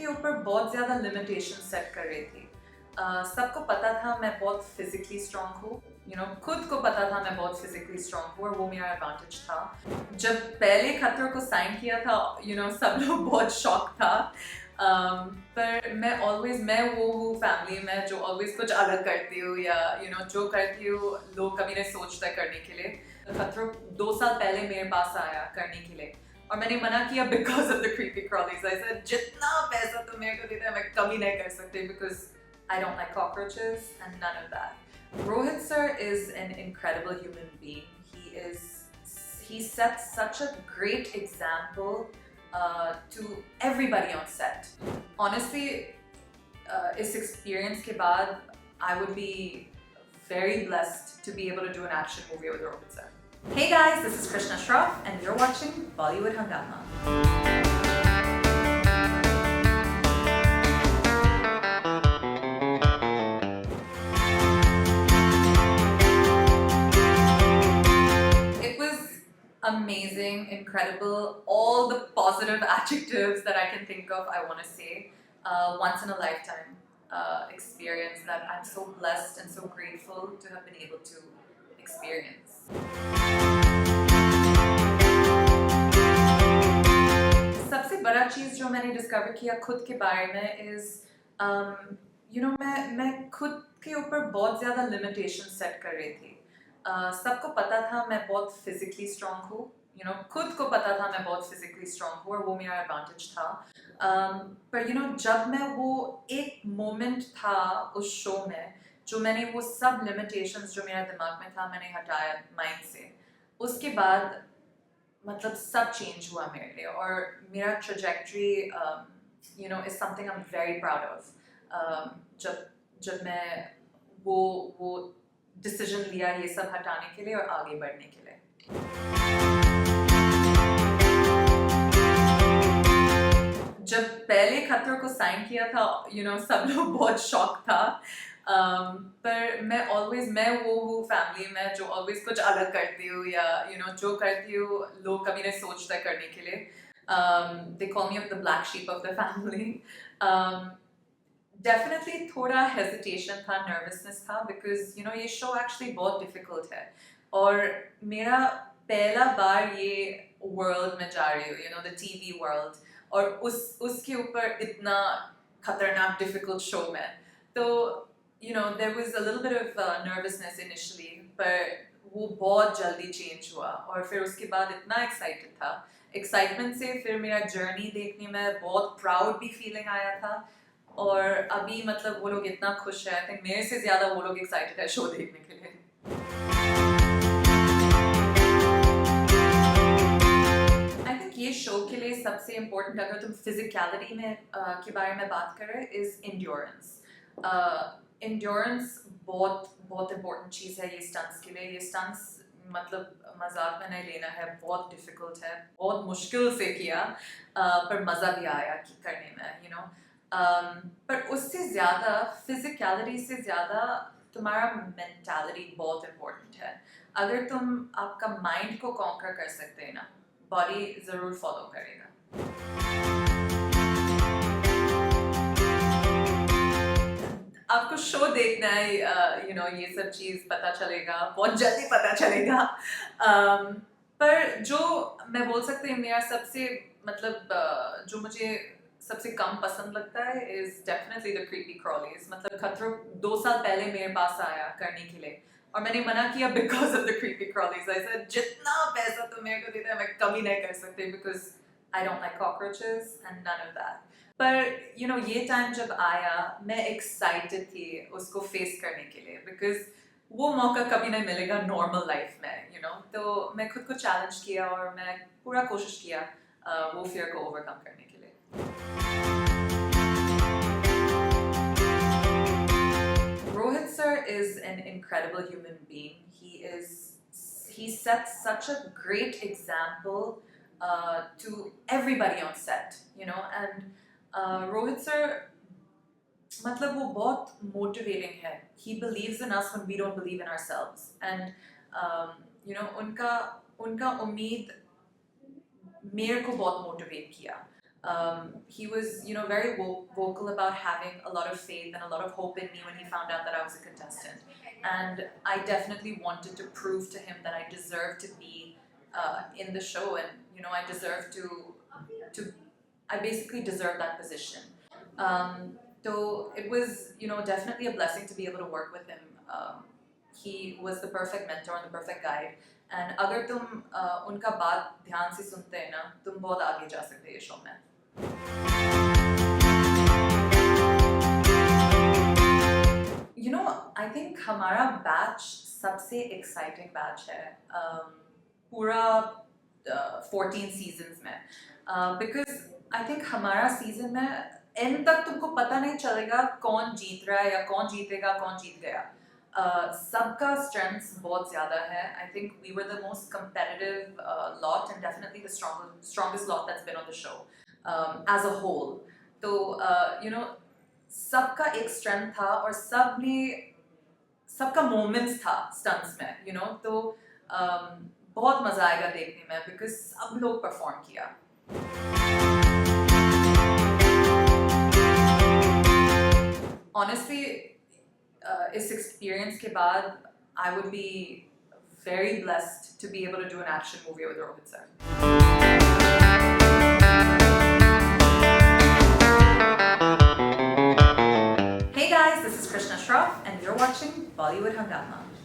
ऊपर बहुत ज़्यादा लिमिटेशन सेट कर रही थी। सबको पता था मैं बहुत फिजिकली स्ट्रांग हूँ, खुद को पता था मैं बहुत फिजिकली स्ट्रांग हूँ और वो मेरा एडवांटेज था। जब पहले खतरों को साइन किया था, सब लोग बहुत शॉक था। पर मैं वो हूँ फैमिली में जो ऑलवेज कुछ अलग करती हूँ या जो करती हूँ लोग कभी नहीं सोचते करने के लिए। खतरों 2 साल पहले मेरे पास आया करने के लिए और मैंने मना किया because of the creepy crawlies. I said जितना पैसा तुम मेरे को देते हैं मैं कभी नहीं कर सकती because I don't like cockroaches and none of that. Rohit sir is an incredible human being. He sets such a great example to everybody on set. Honestly, इस experience के बाद I would be very blessed to be able to do an action movie with Rohit sir. Hey guys, this is Krishna Shroff and you're watching Bollywood Hungama. It was amazing, incredible, all the positive adjectives that I can think of, I want to say. Once in a lifetime experience that I'm so blessed and so grateful to have been able to experience. सबसे बड़ा चीज़ जो मैंने discover किया खुद के बारे में is मैं खुद के ऊपर बहुत ज़्यादा लिमिटेशन सेट कर रही थी। सबको पता था मैं बहुत फिजिकली स्ट्रांग हूँ, खुद को पता था मैं बहुत फिजिकली स्ट्रांग हूँ और वो मेरा एडवांटेज था। पर जब मैं वो एक मोमेंट था उस शो में जो मैंने वो सब लिमिटेशंस जो मेरा दिमाग में था मैंने हटाया माइंड से, उसके बाद मतलब सब चेंज हुआ मेरे लिए और मेरा trajectory is something I am very proud of. जब मैं वो डिसीजन लिया ये सब हटाने के लिए और आगे बढ़ने के लिए। जब पहले खतरों को साइन किया था, सब लोग बहुत शॉक था। पर मैं वो हूँ फैमिली में जो ऑलवेज कुछ अलग करती हूँ या जो करती हूँ लोग कभी नहीं सोचते करने के लिए। They call me the black sheep of the family. Definitely थोड़ा हेजिटेशन था, नर्वसनेस था बिकॉज ये शो एक्चुअली बहुत डिफिकल्ट है और मेरा पहला बार ये वर्ल्ड में जा रही हूँ, द टीवी वर्ल्ड, और उसके ऊपर इतना खतरनाक डिफिकल्ट शो में। तो there was a little bit of nervousness initially, पर वो बहुत जल्दी चेंज हुआ और फिर उसके बाद इतना एक्साइटेड था। एक्साइटमेंट से फिर मेरा जर्नी देखने में बहुत प्राउड भी फीलिंग आया था और अभी मतलब वो लोग इतना खुश है, आई थिंक मेरे से ज़्यादा वो लोग एक्साइटेड है शो देखने के लिए। आई थिंक ये शो के लिए सबसे इम्पोर्टेंट अगर तुम फिजिकलिटी में के बारे में बात करें इज़ इंड्योरेंस। इंड्योरेंस बहुत बहुत इम्पोर्टेंट चीज़ है ये स्टंट्स के लिए। ये स्टंट्स मतलब मजाक में नहीं लेना है, बहुत डिफिकल्ट है, बहुत मुश्किल से किया पर मज़ा भी आया करने में, पर उससे ज़्यादा फिजिकलिटी से ज़्यादा तुम्हारा मेंटालिटी बहुत इम्पोर्टेंट है। अगर तुम आपका माइंड को कॉन्कर कर सकते हैं ना, बॉडी ज़रूर फॉलो करेगा। आपको शो देखना है, ये सब चीज़ पता चलेगा, बहुत जल्दी पता चलेगा। पर जो मैं बोल सकती हूँ मेरा सबसे मतलब जो मुझे सबसे कम पसंद लगता है इज़ डेफिनेटली द क्रीपी क्रॉलीज। मतलब खतरों 2 साल पहले मेरे पास आया करने के लिए और मैंने मना किया because of the creepy crawlies. I said जितना पैसा तुम मेरे को देते हैं मैं कभी नहीं कर सकती because I don't like cockroaches and none of that. पर ये टाइम जब आया मैं एक्साइटेड थी उसको फेस करने के लिए बिकॉज वो मौका कभी नहीं मिलेगा नॉर्मल लाइफ में, तो मैं खुद को चैलेंज किया और मैं पूरा कोशिश किया वो फियर को ओवरकम करने के लिए। Rohit sir is an incredible human being. He sets such a great example to everybody on set, and Rohit sir मतलब वो बहुत motivating है. He believes in us when we don't believe in ourselves, and उनका उम्मीद मेरे को बहुत motivate किया। He was, very vocal about having a lot of faith and a lot of hope in me when he found out that I was a contestant. And I definitely wanted to prove to him that I deserve to be in the show, and I deserve to I basically deserve that position. So it was, definitely a blessing to be able to work with him. He was the perfect mentor and the perfect guide. And अगर तुम उनका बात ध्यान से सुनते हैं ना, तुम बहुत आगे जा सकते हैं ये शो में. I think हमारा बैच सबसे exciting बैच है पूरा 14 सीजन्स में, because I think हमारा सीजन में एंड तक तुमको पता नहीं चलेगा कौन जीत रहा है या कौन जीतेगा कौन जीत गया. सबका स्ट्रेंथ्स बहुत ज़्यादा है. I think we were the most competitive lot and definitely the strongest lot that's been on the show as a whole. तो सबका एक स्ट्रेंथ था और सबका मोमेंट्स था स्टंट्स में, तो बहुत मज़ा आएगा देखने में बिकॉज सब लोग परफॉर्म किया. Honestly, इस एक्सपीरियंस के बाद I would be very blessed to be able to do an action movie with Rohit sir. Hey guys, this is Krishna Shroff and you're watching Bollywood Hungama.